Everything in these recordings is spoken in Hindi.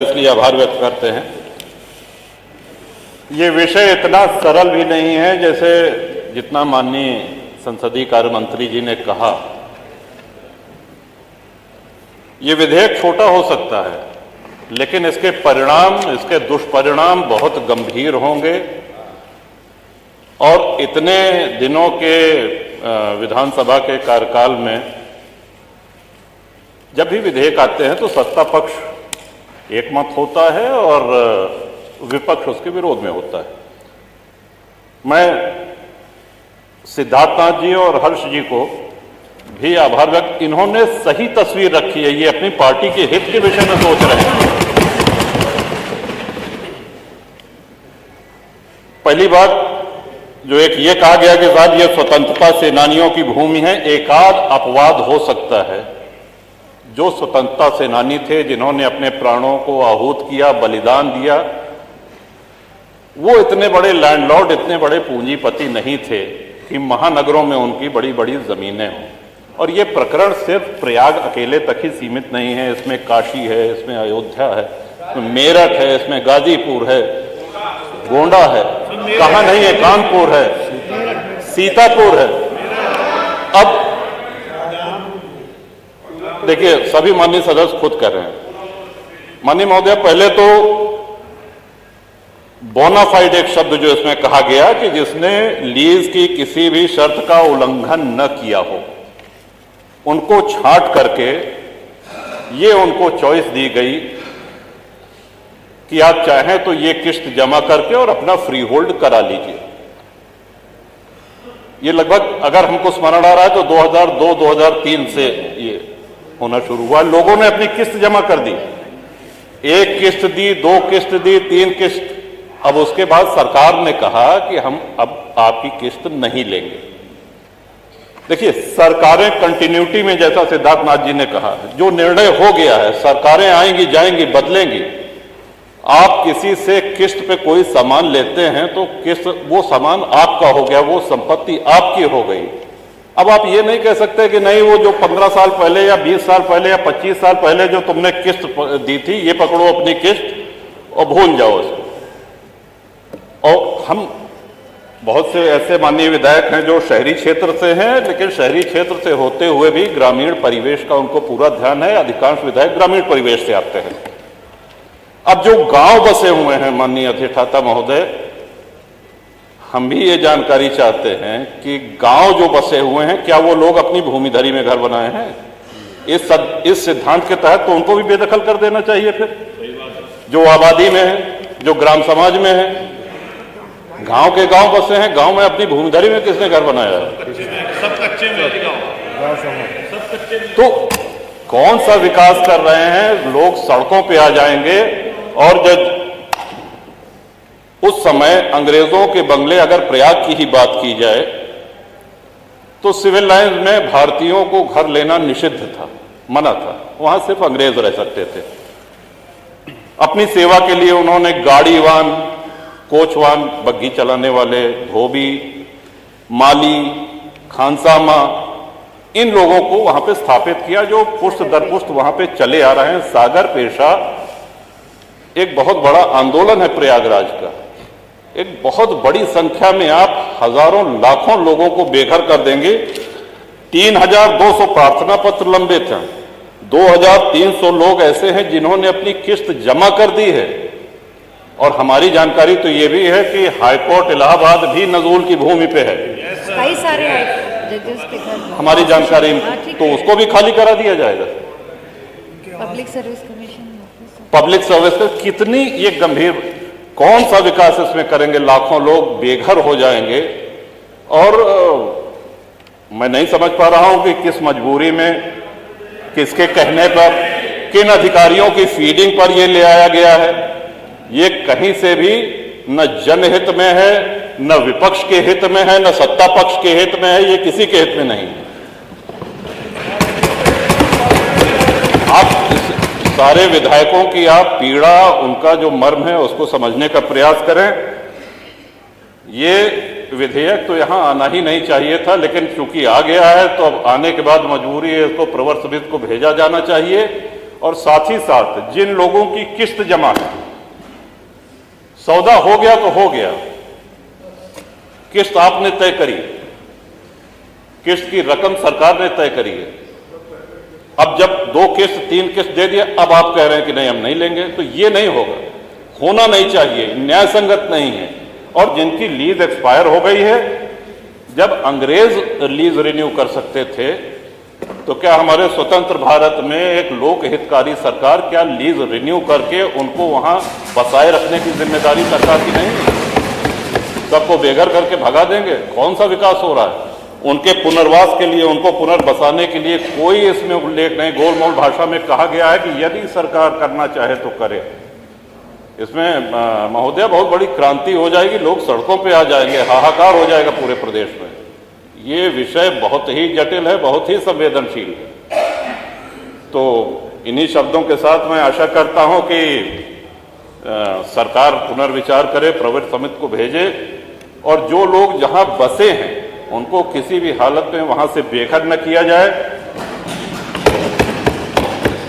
इसलिए आभार व्यक्त करते हैं। ये विषय इतना सरल भी नहीं है जैसे जितना माननीय संसदीय कार्य मंत्री जी ने कहा। ये विधेयक छोटा हो सकता है, लेकिन इसके परिणाम, इसके दुष्परिणाम बहुत गंभीर होंगे और इतने दिनों के विधानसभा के कार्यकाल में जब भी विधेयक आते हैं तो सत्ता पक्ष एकमत होता है और विपक्ष उसके विरोध में होता है। मैं सिद्धार्थनाथ जी और हर्ष जी को भी आभार व्यक्त, इन्होंने सही तस्वीर रखी है। ये अपनी पार्टी के हित के विषय में सोच रहे हैं। पहली बात जो एक ये कहा गया कि साहब ये स्वतंत्रता सेनानियों की भूमि है, एकाध अपवाद हो सकता है। जो स्वतंत्रता सेनानी थे, जिन्होंने अपने प्राणों को आहूत किया, बलिदान दिया, वो इतने बड़े लैंडलॉर्ड, इतने बड़े पूंजीपति नहीं थे कि महानगरों में उनकी बड़ी बड़ी जमीनें हों। और ये प्रकरण सिर्फ प्रयाग अकेले तक ही सीमित नहीं है। इसमें काशी है, इसमें अयोध्या है, इसमें मेरठ है, इसमें गाजीपुर है, गोंडा है, कहाँ नहीं है, कानपुर है, सीतापुर है। अब देखिए, सभी माननीय सदस्य खुद कर रहे हैं। माननीय महोदय, पहले तो बोनाफाइड एक शब्द जो इसमें कहा गया कि जिसने लीज की किसी भी शर्त का उल्लंघन न किया हो, उनको छांट करके ये उनको चॉइस दी गई कि आप चाहें तो ये किस्त जमा करके और अपना फ्री होल्ड करा लीजिए। ये लगभग, अगर हमको स्मरण आ रहा है तो 2002-2003 से ये होना शुरू हुआ। लोगों ने अपनी किस्त जमा कर दी, एक किस्त दी, दो किस्त दी, तीन किस्त। अब उसके बाद सरकार ने कहा कि हम अब आपकी किस्त नहीं लेंगे। देखिए, सरकारें कंटिन्यूटी में, जैसा सिद्धार्थनाथ जी ने कहा, जो निर्णय हो गया है, सरकारें आएंगी जाएंगी, बदलेंगी। आप किसी से किस्त पे कोई सामान लेते हैं तो किस्त, वो सामान आपका हो गया, वो संपत्ति आपकी हो गई। अब आप ये नहीं कह सकते कि नहीं, वो जो 15 साल पहले या 20 साल पहले या 25 साल पहले जो तुमने किस्त दी थी, ये पकड़ो अपनी किस्त और भूल जाओ इसको। और हम बहुत से ऐसे माननीय विधायक हैं जो शहरी क्षेत्र से हैं, लेकिन शहरी क्षेत्र से होते हुए भी ग्रामीण परिवेश का उनको पूरा ध्यान है। अधिकांश विधायक ग्रामीण परिवेश से आते हैं। अब जो गांव बसे हुए हैं, माननीय अधिष्ठाता महोदय, हम भी ये जानकारी चाहते हैं कि गांव जो बसे हुए हैं, क्या वो लोग अपनी भूमिधरी में घर बनाए हैं? इस सिद्धांत के तहत तो उनको भी बेदखल कर देना चाहिए। फिर जो आबादी में है, जो ग्राम समाज में है, गांव के गांव बसे हैं, गांव में अपनी भूमिधरी में किसने घर बनाया है? सब कच्चे में, सब कच्चे में। तो कौन सा विकास कर रहे हैं? लोग सड़कों पे आ जाएंगे। और जब उस समय अंग्रेजों के बंगले, अगर प्रयाग की ही बात की जाए, तो सिविल लाइंस में भारतीयों को घर लेना निषिद्ध था, मना था। वहां सिर्फ अंग्रेज रह सकते थे। अपनी सेवा के लिए उन्होंने गाड़ीवान, कोचवान, बग्घी चलाने वाले, धोबी, माली, खानसामा, इन लोगों को वहां पे स्थापित किया, जो पुष्ट दर पुष्ट वहां पे चले आ रहे हैं। सागर पेशा एक बहुत बड़ा आंदोलन है प्रयागराज का। एक बहुत बड़ी संख्या में आप हजारों लाखों लोगों को बेघर कर देंगे। 3200 प्रार्थना पत्र लंबित हैं। 2300 लोग ऐसे हैं जिन्होंने अपनी किस्त जमा कर दी है। और हमारी जानकारी तो ये भी है कि हाईकोर्ट इलाहाबाद भी नजूल की भूमि पे है। कई सारे जजेस के घर, हमारी जानकारी, तो उसको भी खाली करा दिया जाएगा। Public service commission, public service का कितनी ये गंभीर, कौन सा विकास इसमें करेंगे? लाखों लोग बेघर हो जाएंगे। और मैं नहीं समझ पा रहा हूं कि किस मजबूरी में, किसके कहने पर, किन अधिकारियों की फीडिंग पर यह ले आया गया है। ये कहीं से भी न जनहित में है, न विपक्ष के हित में है, न सत्ता पक्ष के हित में है। ये किसी के हित में नहीं है। आप सारे विधायकों की आप पीड़ा, उनका जो मर्म है, उसको समझने का प्रयास करें। ये विधेयक तो यहां आना ही नहीं चाहिए था, लेकिन चूंकि आ गया है तो अब आने के बाद मजबूरी है, इसको प्रवर समिति को भेजा जाना चाहिए और साथ ही साथ जिन लोगों की किस्त जमा है, सौदा हो गया तो हो गया, किस्त आपने तय करी, किस्त की रकम सरकार ने तय करी है। अब जब 2 किस्त 3 किस्त दे दिया, अब आप कह रहे हैं कि नहीं हम नहीं लेंगे, तो ये नहीं होगा, होना नहीं चाहिए, न्याय संगत नहीं है। और जिनकी लीज एक्सपायर हो गई है, जब अंग्रेज लीज रिन्यू कर सकते थे, तो क्या हमारे स्वतंत्र भारत में एक लोक हितकारी सरकार क्या लीज रिन्यू करके उनको वहां बसाए रखने की जिम्मेदारी सरकार की नहीं है? सबको बेघर करके भगा देंगे? कौन सा विकास हो रहा है? उनके पुनर्वास के लिए, उनको पुनर्बसाने के लिए कोई इसमें उल्लेख नहीं। गोलमोल भाषा में कहा गया है कि यदि सरकार करना चाहे तो करे। इसमें महोदय बहुत बड़ी क्रांति हो जाएगी, लोग सड़कों पे आ जाएंगे, हाहाकार हो जाएगा पूरे प्रदेश में। ये विषय बहुत ही जटिल है, बहुत ही संवेदनशील है। तो इन्हीं शब्दों के साथ मैं आशा करता हूं कि सरकार पुनर्विचार करे, प्रवृत्ति समिति को भेजे, और जो लोग जहां बसे हैं उनको किसी भी हालत में वहां से बेघर न किया जाए।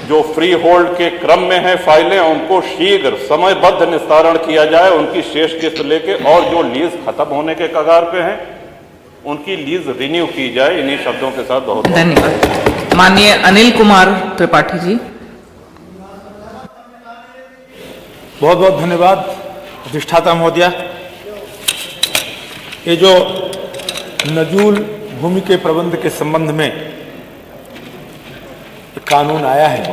जो फ्री होल्ड के क्रम में है फाइलें, उनको शीघ्र समयबद्ध निस्तारण किया जाए, उनकी शेष किस्त लेके, और जो लीज खत्म होने के कगार पे हैं उनकी लीज रिन्यू की जाए। इन्हीं शब्दों के साथ बहुत धन्यवाद। माननीय अनिल कुमार त्रिपाठी जी। बहुत बहुत धन्यवाद अधिष्ठाता महोदया। ये जो नजूल भूमि के प्रबंध के संबंध में कानून आया है,